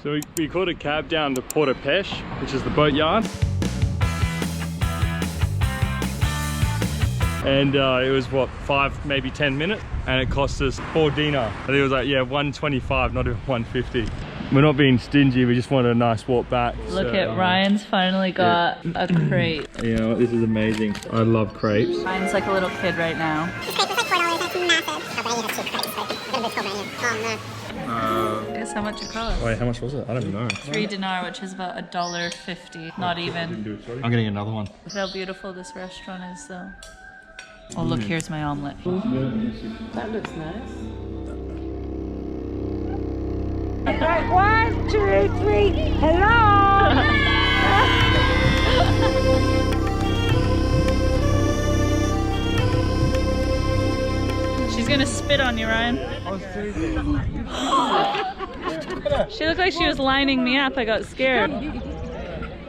So we called a cab down to Port Pesh, which is the boat yard. And it was what, 5, maybe 10 minutes, and it cost us 4 dinar. I think it was like, yeah, 125, not even 150. We're not being stingy, we just wanted a nice walk back. Look at Ryan's finally got a crepe. You know, this is amazing. I love crepes. Ryan's like a little kid right now. This crepe was like $4, that's massive. Oh, but I need a 2 crepes, so a little bit over. Guess how much it cost? Wait, how much was it? I don't know. 3 dinar, which is about $1.50, not even. I'm getting another one. Look how beautiful this restaurant is though. Oh look, here's my omelette. That looks nice. Right, 1, 2, 3, hello! She's gonna spit on you, Ryan. She looked like she was lining me up. I got scared.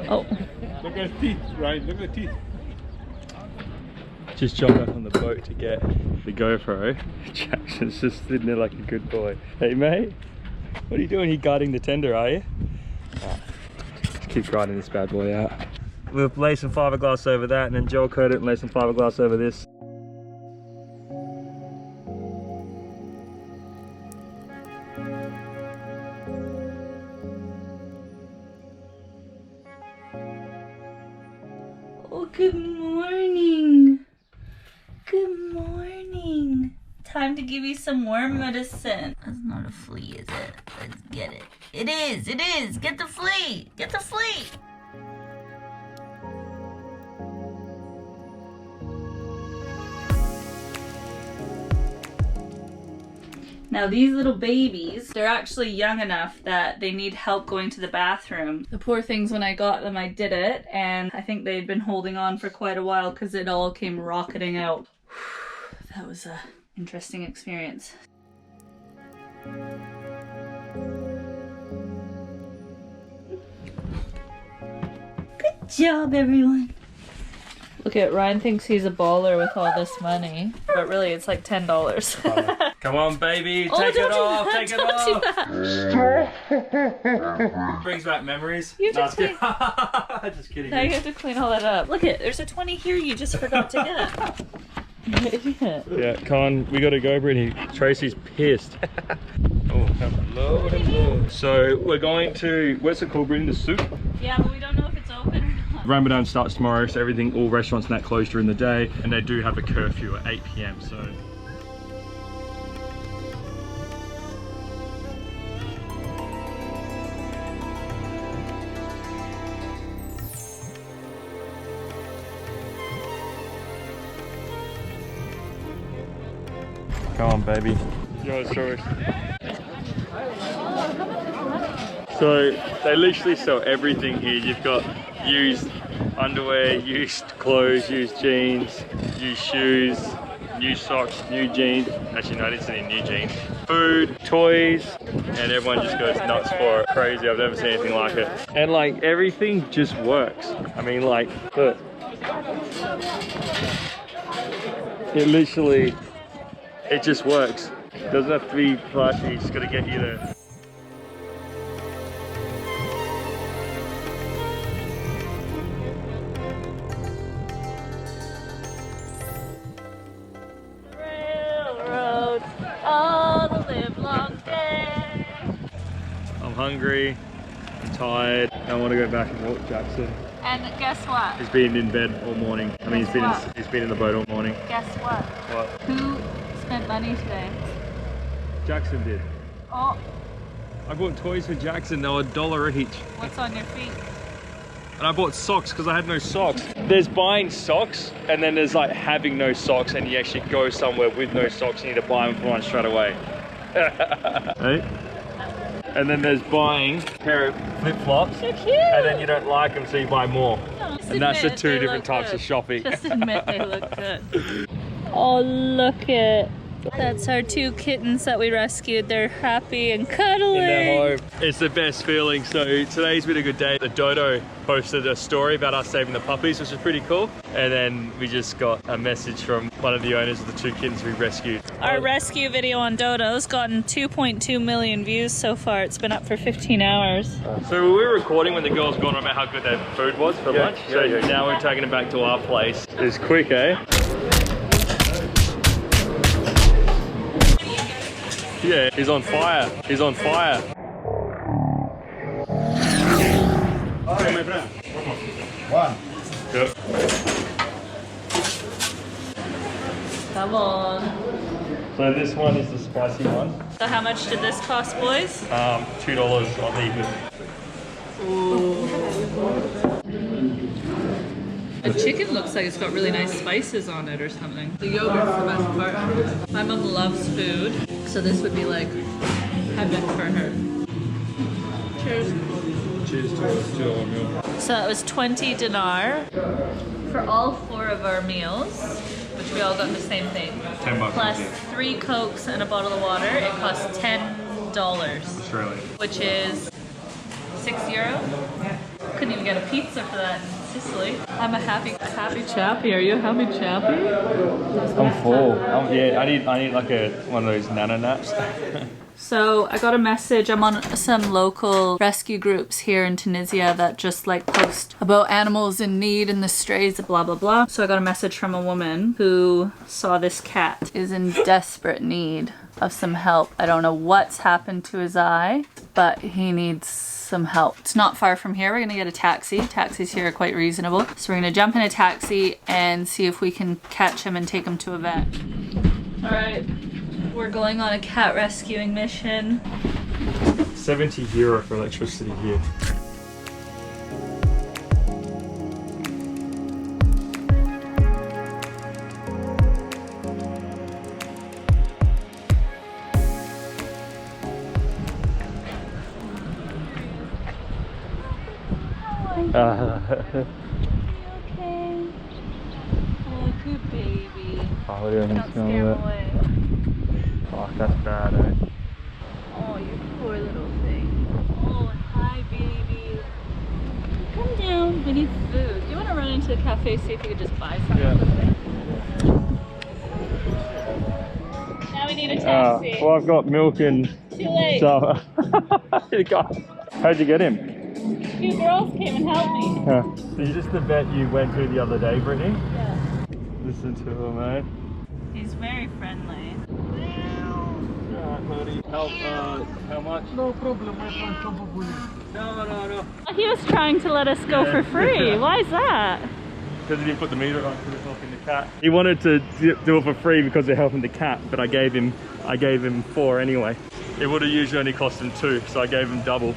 Oh. Look at his teeth, Ryan. Look at the teeth. Just jumped up on the boat to get the GoPro. Jackson's just sitting there like a good boy. Hey mate, what are you doing? You guarding the tender, are you? Oh, just keep grinding this bad boy out. We'll lay some fiberglass over that, and then gel coat it and lay some fiberglass over this. Oh, good morning. Good morning. Time to give you some worm medicine. That's not a flea, is it? Let's get it. It is, it is. Get the flea. Get the flea. Now these little babies, they're actually young enough that they need help going to the bathroom. The poor things, when I got them, I did it, and I think they'd been holding on for quite a while because it all came rocketing out. That was an interesting experience. Good job, everyone. Look at Ryan thinks he's a baller with all this money, but really it's like $10. Come on, baby, Oh, take it don't do off, that, take it don't off. Brings back memories. You have to Nah, just kidding. Now you have to clean all that up. Look at, there's a 20 here you just forgot to get. Idiot. Yeah, Con, we gotta go, Brittany. Tracy's pissed. Oh, hello, hello. So we're going to, what's it called, Brittany? The soup? Yeah, but we don't know if it's open or not. Ramadan starts tomorrow, so everything, all restaurants and that close during the day, and they do have a curfew at 8 PM, so. Come on, baby. Your story. So they literally sell everything here. You've got used underwear, used clothes, used jeans, used shoes, new socks, new jeans. Actually, no, I didn't see any new jeans. Food, toys, and everyone just goes nuts for it. Crazy, I've never seen anything like it. And like everything just works. I mean, like, look. It literally, it just works. Doesn't have to be flashy, you just gotta get you there. Railroad all the live long day. I'm hungry, I'm tired, I want to go back and walk Jackson. And guess what? He's been in bed all morning. I mean, he's been in the boat all morning. Guess what? What? Who spent money today? Jackson did. Oh, I bought toys for Jackson, they were $1 each. what's on your feet? And I bought socks because I had no socks. There's buying socks, and then there's like having no socks, and you actually go somewhere with no socks, you need to buy them for one straight away. Hey? And then there's buying a pair of flip-flops, So cute. and then you don't like them, so you buy more. Just And that's the admit two they different look types good. of shopping. Just admit they look good. Oh, look at That's our 2 kittens that we rescued. They're happy and cuddly. In their home. It's the best feeling. So today's been a good day. The dodo posted a story about us saving the puppies, which is pretty cool. And then we just got a message from one of the owners of the 2 kittens we rescued. Our rescue video on dodos gotten 2.2 million views so far. It's been up for 15 hours. So we were recording when the girls gone on about how good their food was for lunch. So now we're taking it back to our place. It's quick, eh? Yeah, he's on fire. He's on fire. Okay, my friend. One. Yep. Come on. So this one is the spicy one. So how much did this cost, boys? $2 on even. The chicken looks like it's got really nice spices on it or something. The yogurt's the best part. My mom loves food, so this would be like heaven for her. Cheers. Cheers to our meal. So that was 20 dinar for all 4 of our meals, which we all got the same thing. $10 Plus each. 3 Cokes and a bottle of water. It cost $10, Australian. which is €6. Yeah. Couldn't even get a pizza for that in Sicily. I'm a happy chappy. Are you a happy chappy? I'm full. Yeah, I need like one of those nano naps. So I got a message. I'm on some local rescue groups here in Tunisia that just like post about animals in need and the strays, blah blah blah. So I got a message from a woman who saw this cat is in desperate need of some help. I don't know what's happened to his eye, but he needs some help. It's not far from here. We're gonna get a taxi. Taxis here are quite reasonable. So we're gonna jump in a taxi and see if we can catch him and take him to a vet. All right. We're going on a cat rescuing mission. €70 for electricity here. Okay. Oh, good baby. Oh, what do you Don't scare him away. Oh, that's bad, eh? Oh, you poor little thing. Oh, hi, baby. Come down. We need food. Do you want to run into the cafe, see if you could just buy something? Yeah. Now we need a taxi. Well, I've got milk and Too late. so. How'd you get him? 2 girls came and helped me. Is this the vet you went to the other day, Brittany? Yeah. Listen to him, eh? He's very friendly. Alright, buddy. How much? No problem, my friend. Come up with you. No. He was trying to let us go for free. Why is that? Because he didn't put the meter on because it's helping the cat. He wanted to do it for free because they're helping the cat, but I gave him 4 anyway. It would have usually only cost him 2, so I gave him double.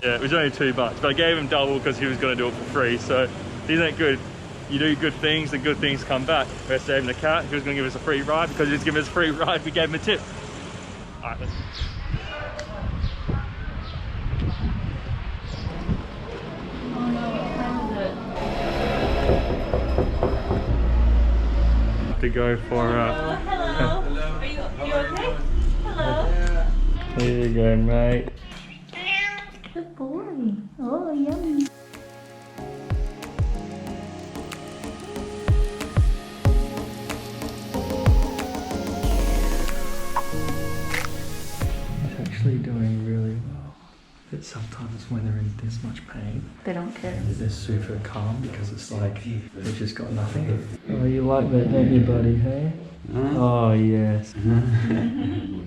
Yeah, it was only $2, but I gave him double because he was going to do it for free. So isn't it good? You do good things, the good things come back. We're saving the cat. He was going to give us a free ride. Because he was giving us a free ride, we gave him a tip. All right, let's... Oh no, what time is it? To go for Oh, hello. Are you okay? Hello. There you go, mate. Good boy. Oh, yummy. He's actually doing really well. But sometimes when they're in this much pain, They don't care. they're super calm because it's like they've just got nothing. Oh, you like that, don't you, buddy? Hey? Oh yes. Mate.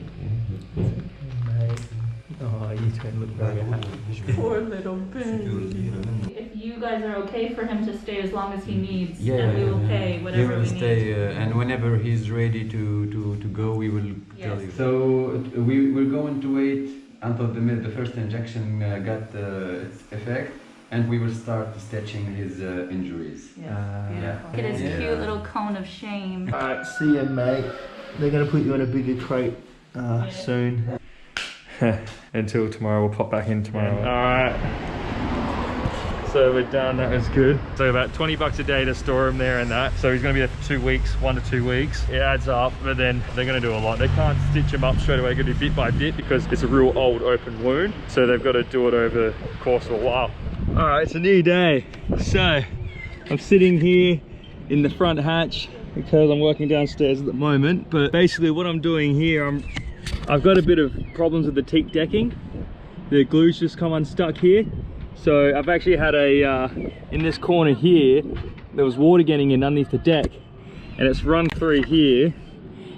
Oh, you two look very happy. Poor little baby. If you guys are okay for him to stay as long as he needs, then we will pay whatever He will we stay, need. and whenever he's ready to go, we will tell you. So we're going to wait until the first injection got its effect, and we will start stitching his injuries. Look at his cute little cone of shame. Alright, see ya, mate. They're gonna put you in a bigger crate soon. Until tomorrow, we'll pop back in tomorrow. Alright. So we're done, that was good. So about 20 bucks a day to store him there and that. So he's gonna be there for 2 weeks, 1 to 2 weeks. It adds up, but then they're gonna do a lot. They can't stitch him up straight away, they're gonna do bit by bit because it's a real old open wound. So they've got to do it over the course of a while. All right, it's a new day. So I'm sitting here in the front hatch because I'm working downstairs at the moment. But basically what I'm doing here, I've got a bit of problems with the teak decking. The glue's just come unstuck here. So I've actually had in this corner here, there was water getting in underneath the deck and it's run through here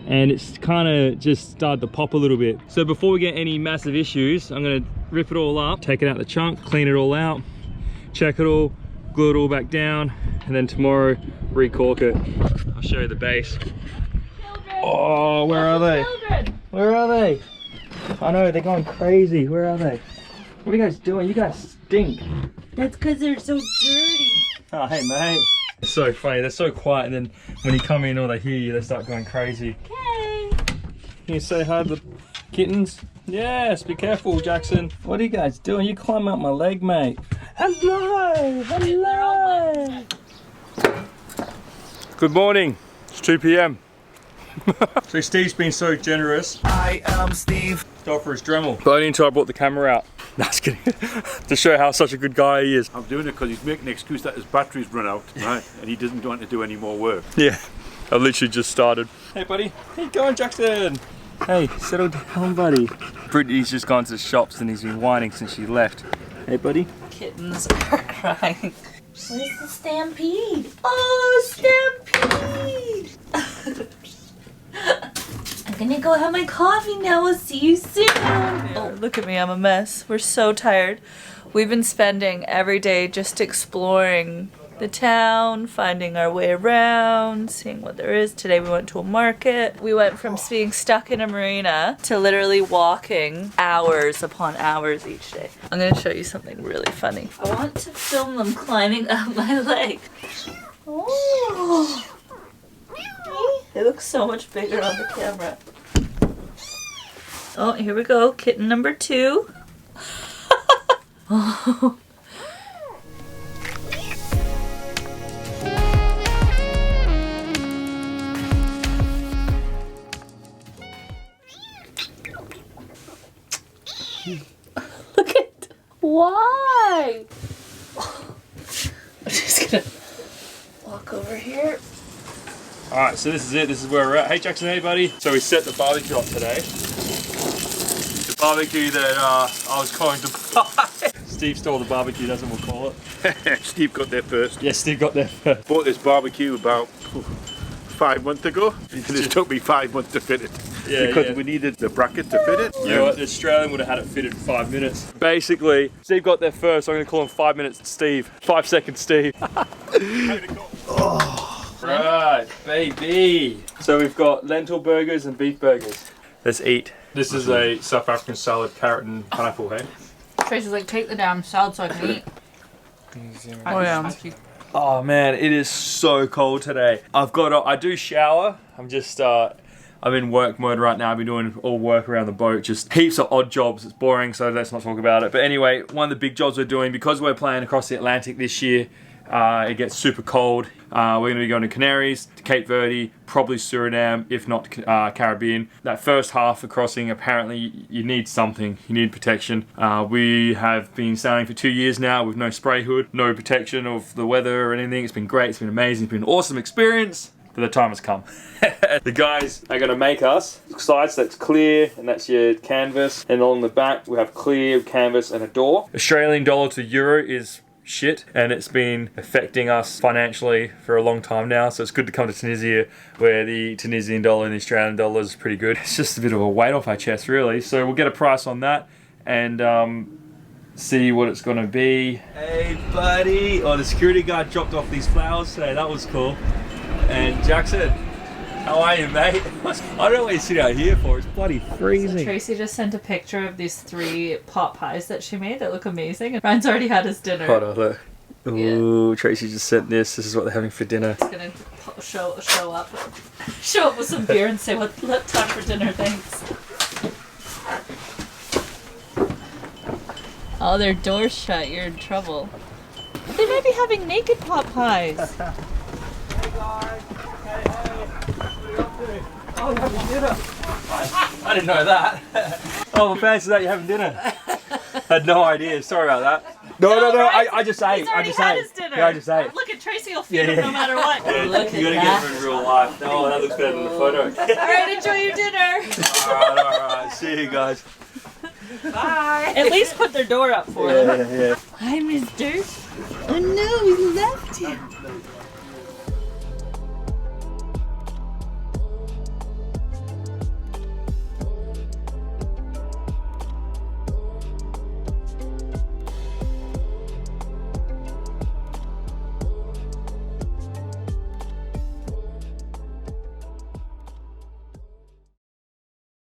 and it's kind of just started to pop a little bit. So before we get any massive issues, I'm gonna rip it all up, take it out the chunk, clean it all out, check it all, glue it all back down, and then tomorrow recork it. I'll show you the base. Children. Oh, where are they? Children. Where are they? I know, they're going crazy. Where are they? What are you guys doing? You guys stink. That's because they're so dirty. Oh, hey, mate. It's so funny. They're so quiet, and then when you come in or they hear you, they start going crazy. Okay. Can you say hi to the kittens? Yes, be careful, Jackson. What are you guys doing? You climb up my leg, mate. Hello, hello. Good morning. It's 2 p.m. So Steve's been so generous. I am Steve. To offer his Dremel. But only until I brought the camera out. No, just kidding. To show how such a good guy he is. I'm doing it because he's making an excuse that his battery's run out, right? And he doesn't want to do any more work. Yeah, I literally just started. Hey buddy, how you going, Jackson? Hey, settle down, buddy. Brittany's just gone to the shops and he's been whining since she left. Hey buddy. Kittens are crying. Where's the stampede? Oh, stampede! I'm gonna go have my coffee now. I'll see you soon. Oh, look at me. I'm a mess. We're so tired. We've been spending every day just exploring the town, finding our way around, seeing what there is. Today we went to a market. We went from being stuck in a marina to literally walking hours upon hours each day. I'm gonna show you something really funny. I want to film them climbing up my leg. Oh. They look so much bigger on the camera. Oh, here we go. Kitten number 2. Oh. Look at... Why? I'm just gonna walk over here. Alright, so this is it. This is where we're at. Hey Jackson, hey buddy. So we set the barbecue up today. The barbecue that I was going to buy. Steve stole the barbecue, that's what we'll call it. Steve got there first. Yes, Steve got there first. Bought this barbecue about 5 months ago. And it took me 5 months to fit it. Yeah, because we needed the bracket to fit it. You know what, the Australian would have had it fitted in 5 minutes. Basically, Steve got there first, so I'm going to call him 5 minutes Steve. 5 seconds Steve. Oh. Right, baby. So we've got lentil burgers and beef burgers. Let's eat. This is a South African salad, carrot and pineapple, hey? Tracy's like, take the damn salad so I can eat. Oh yeah. Oh man, it is so cold today. I do shower. I'm in work mode right now. I've been doing all work around the boat, just heaps of odd jobs. It's boring, so let's not talk about it. But anyway, one of the big jobs we're doing, because we're playing across the Atlantic this year, it gets super cold. We're going to be going to Canaries, to Cape Verde, probably Suriname, if not Caribbean. That first half of crossing, apparently you need something. You need protection. We have been sailing for 2 years now with no spray hood, no protection of the weather or anything. It's been great. It's been amazing. It's been an awesome experience. But the time has come. The guys are going to make us sides that's clear, and that's your canvas. And along the back, we have clear canvas and a door. Australian dollar to euro is shit, and it's been affecting us financially for a long time now, so it's good to come to Tunisia where the Tunisian dollar and the Australian dollar is pretty good. It's just a bit of a weight off our chest really, so we'll get a price on that and see what it's gonna be. Hey buddy! Oh, the security guard dropped off these flowers today, that was cool. And Jackson, how are you, mate? I don't know what you sit out here for. It's bloody freezing. So Tracy just sent a picture of these 3 pot pies that she made that look amazing. And Ryan's already had his dinner. Hold on, look. Ooh, yeah. Tracy just sent this. This is what they're having for dinner. He's gonna show up with some beer and say what time for dinner, thanks. Oh, their door's shut. You're in trouble. They might be having naked pot pies. Oh, you're having dinner. I didn't know that. Oh, my fancy that you're having dinner. Had no idea. Sorry about that. No. I just ate. He's already had his dinner. Yeah, I just ate. Look at Tracy will feed him no matter what. Yeah, you gotta get him in real life. Oh, that looks better than the photo. Alright, enjoy your dinner. Alright. See you guys. Bye. At least put their door up for him. Yeah. Hi, Mister. Oh no, we left him.